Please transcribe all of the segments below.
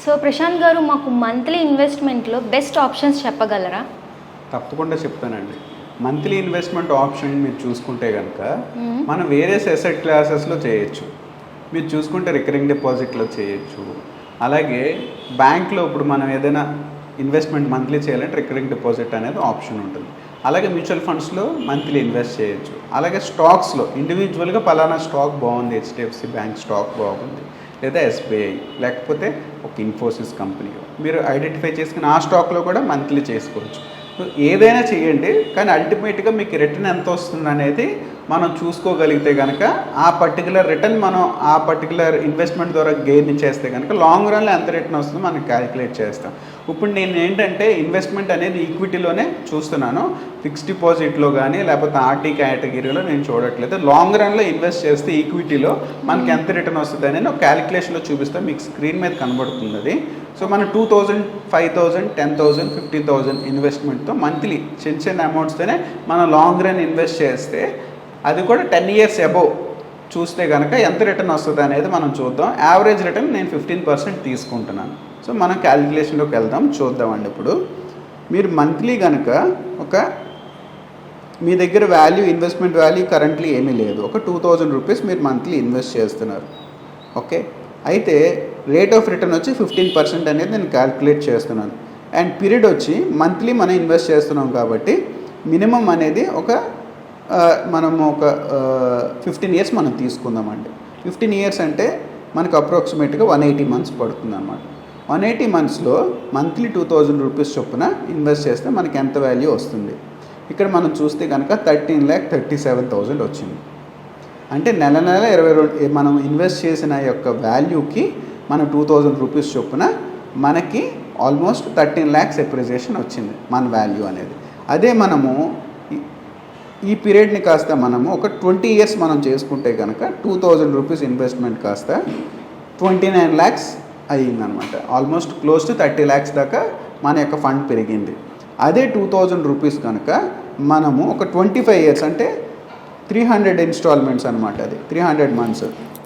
So Prashanth గారు, మాకు monthly ఇన్వెస్ట్మెంట్లో best options చెప్పగలరా? తప్పకుండా చెప్తానండి. మంత్లీ ఇన్వెస్ట్మెంట్ ఆప్షన్ మీరు చూసుకుంటే కనుక మనం వేరియస్ అసెట్ క్లాసెస్లో చేయొచ్చు. మీరు చూసుకుంటే రికరింగ్ డిపాజిట్లో చేయొచ్చు. అలాగే బ్యాంక్లో ఇప్పుడు మనం ఏదైనా ఇన్వెస్ట్మెంట్ మంత్లీ చేయాలంటే రికరింగ్ డిపాజిట్ అనేది ఆప్షన్ ఉంటుంది. అలాగే మ్యూచువల్ ఫండ్స్లో మంత్లీ ఇన్వెస్ట్ చేయొచ్చు. అలాగే స్టాక్స్లో ఇండివిజువల్గా పలానా స్టాక్ బాగుంది, హెచ్డిఎఫ్సి బ్యాంక్ స్టాక్ బాగుంది, లేదా ఎస్బీఐ, లేకపోతే ఒక ఇన్ఫోసిస్ కంపెనీ మీరు ఐడెంటిఫై చేసుకుని ఆ స్టాక్లో కూడా మంత్లీ చేసుకోవచ్చు. ఏదైనా చేయండి, కానీ అల్టిమేట్గా మీకు రిటర్న్ ఎంత వస్తుంది అనేది మనం చూసుకోగలిగితే కనుక ఆ పర్టికులర్ రిటర్న్ మనం ఆ పర్టికులర్ ఇన్వెస్ట్మెంట్ ద్వారా గెయిన్ చేస్తే కనుక లాంగ్ రన్లో ఎంత రిటర్న్ వస్తుందో మనం క్యాలిక్యులేట్ చేస్తాం. ఇప్పుడు నేను ఏంటంటే ఇన్వెస్ట్మెంట్ అనేది ఈక్విటీలోనే చూస్తున్నాను, ఫిక్స్డ్ డిపాజిట్లో కానీ లేకపోతే ఆర్టీ కేటగిరీలో నేను చూడట్లేదు. లాంగ్ రన్లో ఇన్వెస్ట్ చేస్తే ఈక్విటీలో మనకి ఎంత రిటర్న్ వస్తుంది అనేది ఒక క్యాలిక్యులేషన్లో చూపిస్తాం, మీకు స్క్రీన్ మీద కనబడుతుంది అది. సో మనం 2000, 5000, 10,000, 50,000 ఇన్వెస్ట్మెంట్తో మంత్లీ చిన్న చిన్న అమౌంట్స్తోనే మనం లాంగ్ రన్ ఇన్వెస్ట్ చేస్తే అది కూడా 10 years అబోవ్ చూస్తే కనుక ఎంత రిటర్న్ వస్తుంది అనేది మనం చూద్దాం. యావరేజ్ రిటర్న్ నేను 15% తీసుకుంటున్నాను. సో మనం క్యాలిక్యులేషన్లోకి వెళ్దాం, చూద్దామండి. ఇప్పుడు మీరు మంత్లీ కనుక మీ దగ్గర ఇన్వెస్ట్మెంట్ వాల్యూ కరెంట్లీ ఏమీ లేదు, ఒక 2000 రూపీస్ మీరు మంత్లీ ఇన్వెస్ట్ చేస్తున్నారు. ఓకే, అయితే రేట్ ఆఫ్ రిటర్న్ వచ్చి 15% అనేది నేను క్యాలిక్యులేట్ చేస్తున్నాను. అండ్ పీరియడ్ వచ్చి మంత్లీ మనం ఇన్వెస్ట్ చేస్తున్నాం కాబట్టి మినిమం అనేది మనము ఒక 15 years మనం తీసుకుందామండి. 15 years అంటే మనకు అప్రాక్సిమేట్గా 180 months పడుతుంది అన్నమాట. 180 monthsలో మంత్లీ 2000 రూపీస్ చొప్పున ఇన్వెస్ట్ చేస్తే మనకి ఎంత వాల్యూ వస్తుంది? ఇక్కడ మనం చూస్తే కనుక 13,37,000 వచ్చింది. అంటే నెల 22 మనం ఇన్వెస్ట్ చేసిన యొక్క వాల్యూకి మనం 2000 రూపీస్ చొప్పున మనకి ఆల్మోస్ట్ 13 lakhs ఎప్రిసియేషన్ వచ్చింది మన వాల్యూ అనేది. అదే మనము ఈ పీరియడ్ని కాస్త మనము ఒక 20 years మనం చేసుకుంటే కనుక 2000 రూపీస్ ఇన్వెస్ట్మెంట్ కాస్త 29 lakhs అయ్యిందనమాట. ఆల్మోస్ట్ క్లోజ్ టు 30 lakhs దాకా మన యొక్క ఫండ్ పెరిగింది. అదే 2000 రూపీస్ కనుక మనము ఒక 25 years అంటే 300 installments అనమాట, అది 300 months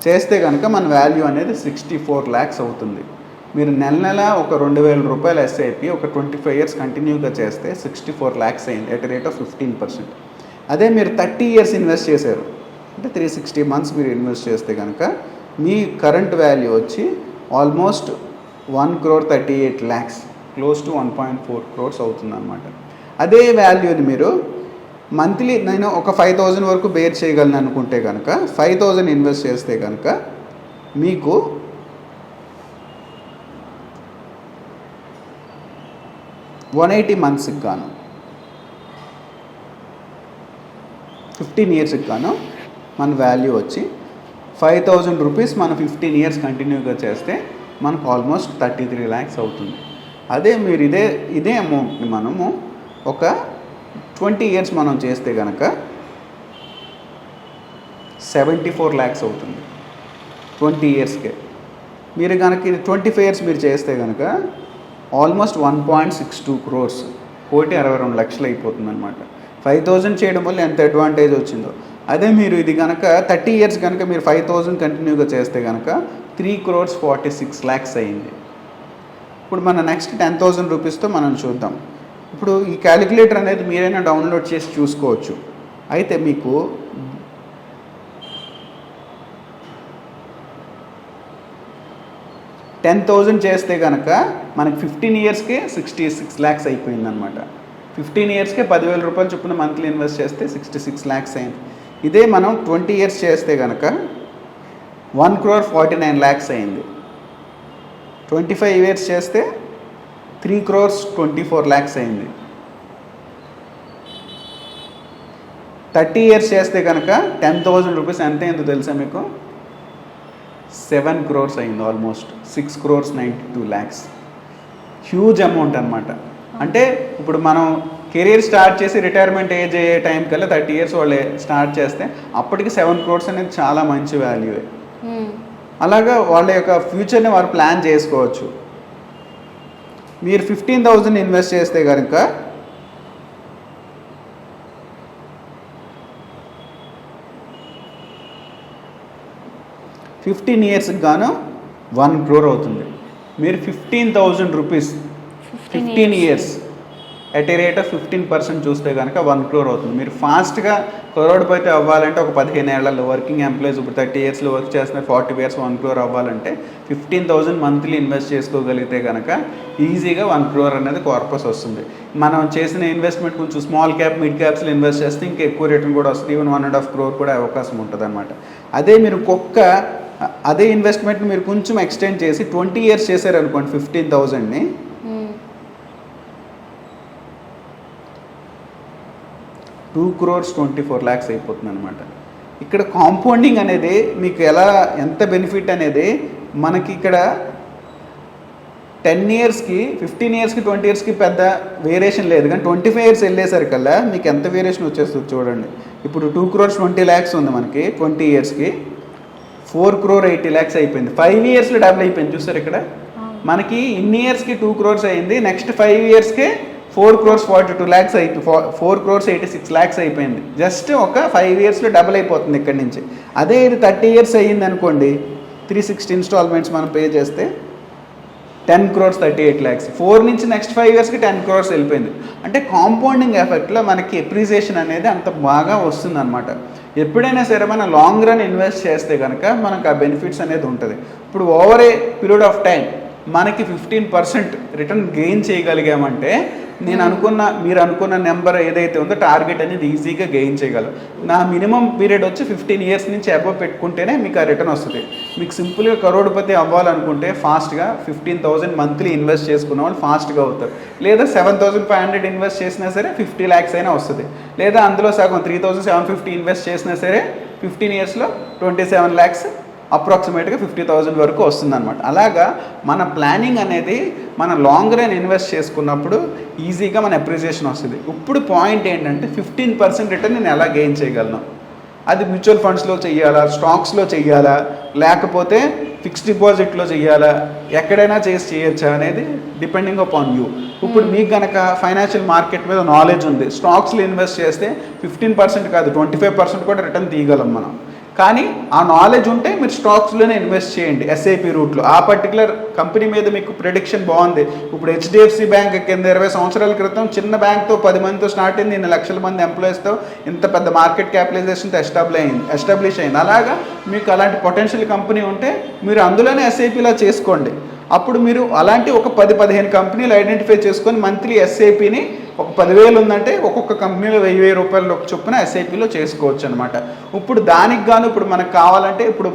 చేస్తే కనుక మన వాల్యూ అనేది 64 lakhs అవుతుంది. మీరు నెల ఒక 2,000 రూపాయలు ఎస్ఐపి ఒక 25 years కంటిన్యూగా చేస్తే 64 lakhs అయింది ఎట్ రేట్ ఆఫ్ 15%. అదే మీరు 30 years ఇన్వెస్ట్ చేశారు అంటే 360 months మీరు ఇన్వెస్ట్ చేస్తే కనుక మీ కరెంట్ వాల్యూ వచ్చి almost 1,38 lakhs, close to 1.4 crores అవుతుంది అనమాట. అదే వాల్యూని మీరు మంత్లీ నేను ఒక 5,000 వరకు బేర్ చేయగలను అనుకుంటే కనుక 5,000 ఇన్వెస్ట్ చేస్తే కనుక మీకు 180 monthsకి గాను 15 yearsకి గాను మన వాల్యూ వచ్చి 5,000 రూపీస్ మనం 15 years కంటిన్యూగా చేస్తే మనకు ఆల్మోస్ట్ 33 lakhs అవుతుంది. అదే మీరు ఇదే అమౌంట్ని మనము ఒక 20 years మనం చేస్తే కనుక 74 lakhs అవుతుంది 20 yearsకే. మీరు కనుక ఇది 25 years మీరు చేస్తే కనుక ఆల్మోస్ట్ 1.62 crores, 1,62,00,000 అయిపోతుంది అనమాట. 5,000 చేయడం వల్ల ఎంత అడ్వాంటేజ్ వచ్చిందో. అదే మీరు ఇది కనుక 30 years కనుక మీరు 5,000 కంటిన్యూగా చేస్తే కనుక 3,46,00,000 అయ్యింది. ఇప్పుడు మన నెక్స్ట్ 10,000 రూపీస్తో మనం చూద్దాం. ఇప్పుడు ఈ క్యాలిక్యులేటర్ అనేది మీరైనా డౌన్లోడ్ చేసి చూసుకోవచ్చు. అయితే మీకు 10,000 చేస్తే కనుక మనకి 15 yearsకే 66 lakhs అయిపోయిందనమాట. 15 yearsకే 10,000 రూపాయలు చొప్పున మంత్లీ ఇన్వెస్ట్ చేస్తే 66 lakhs అయింది. ఇదే మనం 20 years చేస్తే కనుక 1,49 lakhs అయింది. 25 years చేస్తే 3,24 lakhs అయింది. 30 years చేస్తే కనుక 10,000 రూపీస్ ఎంత అయిందో తెలుసా మీకు? 7 crores అయింది, ఆల్మోస్ట్ 6,92 lakhs. హ్యూజ్ అమౌంట్ అనమాట. అంటే ఇప్పుడు మనం కెరీర్ స్టార్ట్ చేసి రిటైర్మెంట్ ఏజ్ అయ్యే టైం కల్లా 30 years వాళ్ళే స్టార్ట్ చేస్తే అప్పటికి 7 crores అనేది చాలా మంచి వాల్యూ. అలాగా వాళ్ళ యొక్క ఫ్యూచర్ని వారు ప్లాన్ చేసుకోవచ్చు. మీరు 15,000 ఇన్వెస్ట్ చేస్తే కనుక 15 yearsకి గాను 1 crore అవుతుంది. మీరు 15,000 rupees 15 years at a rate of 15% చూస్తే కనుక 1 crore అవుతుంది. మీరు ఫాస్ట్గా కరోడ్పతి అవ్వాలంటే ఒక 15 ఏళ్లలో వర్కింగ్ ఎంప్లాయీస్ ఇప్పుడు 30 ఇయర్స్లో వర్క్ చేస్తున్నారు, 40 ఇయర్స్ 1 crore అవ్వాలంటే 15,000 మంత్లీ ఇన్వెస్ట్ చేసుకోగలిగితే కనుక ఈజీగా 1 crore అనేది కార్పస్ వస్తుంది. మనం చేసిన ఇన్వెస్ట్మెంట్ కొంచెం స్మాల్ క్యాప్ మిడ్ క్యాప్స్లో ఇన్వెస్ట్ చేస్తే ఇంకా ఎక్కువ రిటర్న్ కూడా వస్తుంది, ఈవెన్ 1.5 crore కూడా అవకాశం ఉంటుంది అనమాట. అదే మీరు అదే ఇన్వెస్ట్మెంట్ మీరు కొంచెం ఎక్స్టెండ్ చేసి 20 ఇయర్స్ చేశారనుకోండి 15,000ని 2 crores 24 lakhs అయిపోతుంది అనమాట. ఇక్కడ కాంపౌండింగ్ అనేది మీకు ఎంత బెనిఫిట్ అనేది మనకి ఇక్కడ 10 ఇయర్స్కి 15 ఇయర్స్కి 20 ఇయర్స్కి పెద్ద వేరియేషన్ లేదు, కానీ 25 ఇయర్స్ వెళ్ళేసరికల్లా మీకు ఎంత వేరియేషన్ వచ్చేస్తుంది చూడండి. ఇప్పుడు 2 crores 20 lakhs ఉంది మనకి 20 ఇయర్స్కి, 4 crore 80 lakhs అయిపోయింది. 5 ఇయర్స్లో డబుల్ అయిపోయింది చూసారు ఇక్కడ. మనకి ఇన్ని ఇయర్స్కి 2 crores అయింది, నెక్స్ట్ 5 ఇయర్స్కి 4 crores 42 lakhs 4 crores 86 lakhs అయిపోయింది. జస్ట్ ఒక 5 ఇయర్స్లో డబుల్ అయిపోతుంది ఇక్కడ నుంచి. అదే ఇది 30 ఇయర్స్ అయ్యింది అనుకోండి, 360 ఇన్స్టాల్మెంట్స్ మనం పే చేస్తే 10 crores 38 lakhs. 4 నుంచి నెక్స్ట్ 5 ఇయర్స్కి 10 crores వెళ్ళిపోయింది. అంటే కాంపౌండింగ్ ఎఫెక్ట్లో మనకి ఎప్రిసియేషన్ అనేది అంత బాగా వస్తుంది అనమాట. ఎప్పుడైనా సరే మనం లాంగ్ రన్ ఇన్వెస్ట్ చేస్తే కనుక మనకు ఆ బెనిఫిట్స్ అనేది ఉంటుంది. ఇప్పుడు over a period of time మనకి 15% రిటర్న్ గెయిన్ చేయగలిగామంటే మీరు అనుకున్న నెంబర్ ఏదైతే ఉందో టార్గెట్ అనేది ఈజీగా గెయిన్ చేయగలరు. నా మినిమం పీరియడ్ వచ్చి 15 ఇయర్స్ నుంచి అబవ్ పెట్టుకుంటేనే మీకు ఆ రిటర్న్ వస్తుంది. మీకు సింపుల్గా కరోడ్పతి అవ్వాలనుకుంటే ఫాస్ట్గా 15,000 మంత్లీ ఇన్వెస్ట్ చేసుకున్న వాళ్ళు ఫాస్ట్గా అవుతారు. లేదా 7,500 ఇన్వెస్ట్ చేసినా సరే 50 lakhs అయినా వస్తుంది. లేదా అందులో సగం 3,750 ఇన్వెస్ట్ చేసినా సరే 15 ఇయర్స్లో 27 lakhs అప్రాక్సిమేట్గా 50,000 వరకు వస్తుందన్నమాట. అలాగా మన ప్లానింగ్ అనేది మన లాంగ్ రన్ ఇన్వెస్ట్ చేసుకున్నప్పుడు ఈజీగా మన అప్రిసియేషన్ వస్తుంది. ఇప్పుడు పాయింట్ ఏంటంటే 15% రిటర్న్ నేను ఎలా గెయిన్ చేయగలను, అది మ్యూచువల్ ఫండ్స్లో చెయ్యాలా, స్టాక్స్లో చెయ్యాలా, లేకపోతే ఫిక్స్డ్ డిపాజిట్లో చెయ్యాలా, ఎక్కడైనా చేయొచ్చా అనేది డిపెండింగ్ అపాన్ యూ. ఇప్పుడు మీకు కనుక ఫైనాన్షియల్ మార్కెట్ మీద నాలెడ్జ్ ఉంది, స్టాక్స్లో ఇన్వెస్ట్ చేస్తే 15% కాదు 25% కూడా రిటర్న్ తీయగలం మనం. కానీ ఆ నాలెడ్జ్ ఉంటే మీరు స్టాక్స్లోనే ఇన్వెస్ట్ చేయండి ఎస్ఐపి రూట్లో. ఆ పర్టికులర్ కంపెనీ మీద మీకు ప్రెడిక్షన్ బాగుంది. ఇప్పుడు హెచ్డిఎఫ్సి బ్యాంక్ కింద 20 సంవత్సరాల క్రితం చిన్న బ్యాంక్తో 10 మందితో స్టార్ట్ అయింది, 2 లక్షల మంది ఎంప్లాయీస్తో ఇంత పెద్ద మార్కెట్ క్యాపిటలైజేషన్తో ఎస్టాబ్లిష్ అయింది. అలాగా మీకు అలాంటి పొటెన్షియల్ కంపెనీ ఉంటే మీరు అందులోనే ఎస్ఐపిలా చేసుకోండి. అప్పుడు మీరు అలాంటి ఒక 10-15 కంపెనీలు ఐడెంటిఫై చేసుకొని మంత్లీ ఎస్ఐపిని ఒక 10,000 ఉందంటే ఒక్కొక్క కంపెనీలో 1,000 రూపాయలు చొప్పున ఎస్ఐపిలో చేసుకోవచ్చు అనమాట. ఇప్పుడు దానికి గాను ఇప్పుడు మనకు కావాలంటే ఇప్పుడు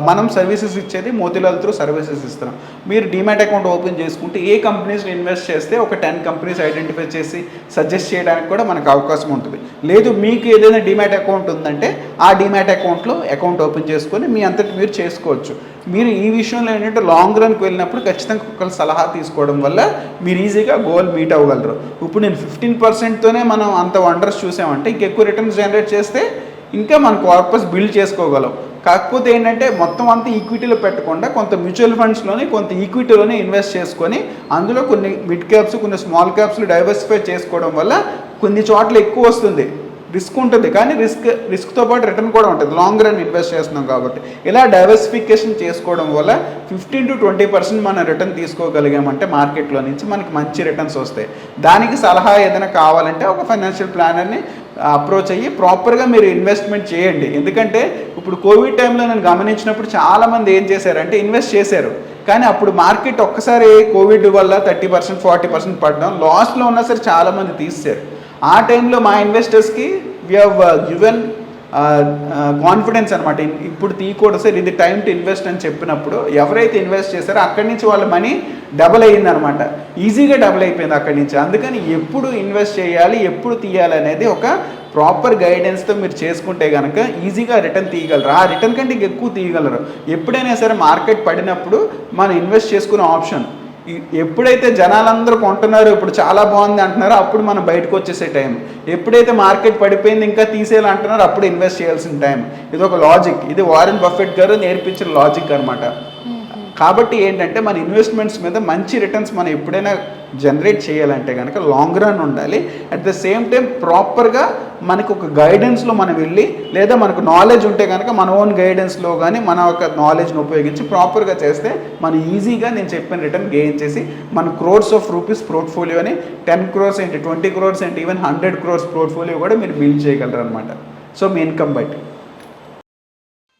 మనం సర్వీసెస్ ఇచ్చేది మోతీలాల్ త్రూ సర్వీసెస్ ఇస్తున్నాం. మీరు డీమ్యాట్ అకౌంట్ ఓపెన్ చేసుకుంటే ఏ కంపెనీస్లో ఇన్వెస్ట్ చేస్తే ఒక 10 కంపెనీస్ ఐడెంటిఫై చేసి సజెస్ట్ చేయడానికి కూడా మనకు అవకాశం ఉంటుంది. లేదు మీకు ఏదైనా డీమ్యాట్ అకౌంట్ ఉందంటే ఆ డీమ్యాట్ అకౌంట్లో అకౌంట్ ఓపెన్ చేసుకొని మీ అంతటి మీరు చేసుకోవచ్చు. మీరు ఈ విషయంలో ఏంటంటే లాంగ్ రన్కి వెళ్ళినప్పుడు ఖచ్చితంగా ఒకళ్ళ సలహా తీసుకోవడం వల్ల మీరు ఈజీగా గోల్ మీట్ అవ్వగలరు. ఇప్పుడు నేను 15%తోనే మనం అంత వండర్స్ చూసామంటే ఇంకెక్కువ రిటర్న్స్ జనరేట్ చేస్తే ఇంకా మన కార్పస్ బిల్డ్ చేసుకోగలం. కాకపోతే ఏంటంటే మొత్తం అంతా ఈక్విటీలో పెట్టకుండా కొంత మ్యూచువల్ ఫండ్స్లోనే కొంత ఈక్విటీలోనే ఇన్వెస్ట్ చేసుకొని అందులో కొన్ని మిడ్ క్యాప్స్ కొన్ని స్మాల్ క్యాప్స్లో డైవర్సిఫై చేసుకోవడం వల్ల కొన్ని చోట్ల ఎక్కువ వస్తుంది, రిస్క్ ఉంటుంది, కానీ రిస్క్తో పాటు రిటర్న్ కూడా ఉంటుంది. లాంగ్ రన్ ఇన్వెస్ట్ చేస్తున్నాం కాబట్టి ఇలా డైవర్సిఫికేషన్ చేసుకోవడం వల్ల 15-20% మన రిటర్న్ తీసుకోగలిగామంటే మార్కెట్లో నుంచి మనకి మంచి రిటర్న్స్ వస్తాయి. దానికి సలహా ఏదైనా కావాలంటే ఒక ఫైనాన్షియల్ ప్లానర్ని అప్రోచ్ అయ్యి ప్రాపర్గా మీరు ఇన్వెస్ట్మెంట్ చేయండి. ఎందుకంటే ఇప్పుడు కోవిడ్ టైంలో నేను గమనించినప్పుడు చాలామంది ఏం చేశారంటే ఇన్వెస్ట్ చేశారు, కానీ అప్పుడు మార్కెట్ ఒక్కసారి కోవిడ్ వల్ల 30%-40% పడడం లాస్లో ఉన్నా సరే చాలామంది తీసేశారు. ఆ టైంలో మా ఇన్వెస్టర్స్కి వీ హ్యావ్ గివెన్ కాన్ఫిడెన్స్ అనమాట, ఇప్పుడు తీయకూడదు సార్, ఇది టైం టు ఇన్వెస్ట్ అని చెప్పినప్పుడు ఎవరైతే ఇన్వెస్ట్ చేశారో అక్కడి నుంచి వాళ్ళ మనీ డబుల్ అయ్యిందనమాట, ఈజీగా డబుల్ అయిపోయింది అక్కడి నుంచి. అందుకని ఎప్పుడు ఇన్వెస్ట్ చేయాలి ఎప్పుడు తీయాలి అనేది ఒక ప్రాపర్ గైడెన్స్తో మీరు చేసుకుంటే కనుక ఈజీగా రిటర్న్ తీయగలరు. ఆ రిటర్న్ కంటే ఎక్కువ తీయగలరు. ఎప్పుడైనా సరే మార్కెట్ పడినప్పుడు మనం ఇన్వెస్ట్ చేసుకునే ఆప్షన్ ఎప్పుడైతే జనాలందరూ కొంటున్నారో ఇప్పుడు చాలా బాగుంది అంటున్నారో అప్పుడు మనం బయటకు వచ్చేసే టైం, ఎప్పుడైతే మార్కెట్ పడిపోయింది ఇంకా తీసేయాలి అంటున్నారో అప్పుడు ఇన్వెస్ట్ చేయాల్సిన టైం. ఇది ఒక లాజిక్, ఇది వారెన్ బఫెట్ గారు నేర్పించిన లాజిక్ అనమాట. కాబట్టి ఏంటంటే మన ఇన్వెస్ట్మెంట్స్ మీద మంచి రిటర్న్స్ మనం ఎప్పుడైనా జనరేట్ చేయాలంటే కనుక లాంగ్ రన్ ఉండాలి. అట్ ద సేమ్ టైం ప్రాపర్గా మనకు ఒక గైడెన్స్లో మనం వెళ్ళి, లేదా మనకు నాలెడ్జ్ ఉంటే కనుక మన ఓన్ గైడెన్స్లో కానీ మన ఒక నాలెడ్జ్ని ఉపయోగించి ప్రాపర్గా చేస్తే మనం ఈజీగా నేను చెప్పిన రిటర్న్ గెయిన్ చేసి మన క్రోర్స్ ఆఫ్ రూపీస్ పోర్ట్ఫోలియోని 10 crores ఏంటి, 20 crores ఏంటి, ఈవెన్ 100 crores పోర్ట్ఫోలియో కూడా మీరు బిల్డ్ చేయగలరు అనమాట. సో మీ ఇన్కమ్ బట్టి.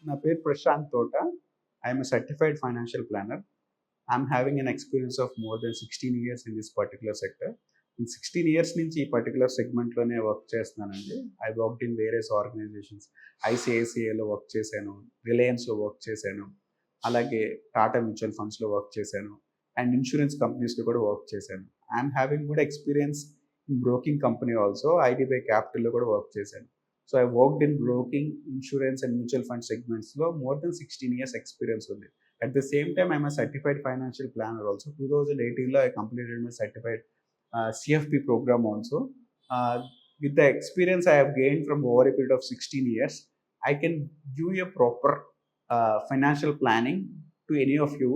నా పేరు Prashanth Thota. I'm a certified financial planner. I'm having an experience of more than 16 years in this particular sector. నేను 16 years నుంచి ఈ పర్టికులర్ సెగ్మెంట్లోనే వర్క్ చేస్తున్నానండి. I worked in various organisations. ఐసిఐసిఐలో వర్క్ చేశాను, రిలయన్స్లో వర్క్ చేశాను, అలాగే టాటా మ్యూచువల్ ఫండ్స్లో వర్క్ చేశాను, అండ్ ఇన్సూరెన్స్ కంపెనీస్లో కూడా వర్క్ చేశాను. I'm having good experience in broking company also. IDBI క్యాపిటల్లో కూడా వర్క్ చేశాను. So I worked in broking, insurance and mutual fund సెగ్మెంట్స్లో మోర్ దెన్ 16 years ఎక్స్పీరియన్స్ ఉంది. At the same time I'm a certified financial planner also. 2018లో I completed my certified CFP program also. With the experience I have gained from over a period of 16 years, I can give you a proper financial planning to any of you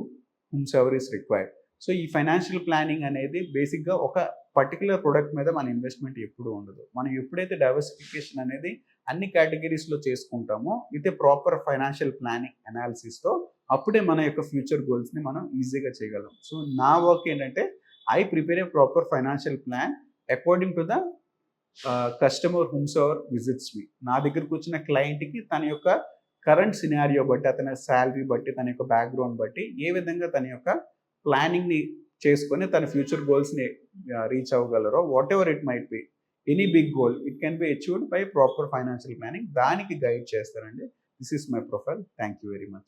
whomsoever is required. So ఈ financial planning అనేది బేసిక్గా ఒక particular product మీద మన investment ఎప్పుడూ ఉండదు. మనం ఎప్పుడైతే డైవర్సిఫికేషన్ అనేది అన్ని కేటగిరీస్లో చేసుకుంటామో with a proper financial planning అనాలిసిస్తో అప్పుడే మన యొక్క ఫ్యూచర్ గోల్స్ని మనం ఈజీగా చేయగలం. సో నా వర్క్ ఏంటంటే I prepare a proper financial plan according to the customer whomsoever visits me. నా దగ్గరకు వచ్చిన క్లయింట్కి తన యొక్క కరెంట్ సినారియో బట్టి, అతని శాలరీ బట్టి, తన యొక్క బ్యాక్గ్రౌండ్ బట్టి ఏ విధంగా తన యొక్క ప్లానింగ్ని చేసుకొని తన ఫ్యూచర్ గోల్స్ని రీచ్ అవ్వగలరో, whatever it might be, any big goal it can be achieved by proper financial planning. దానికి గైడ్ చేస్తారండి. This is my profile. Thank you very much.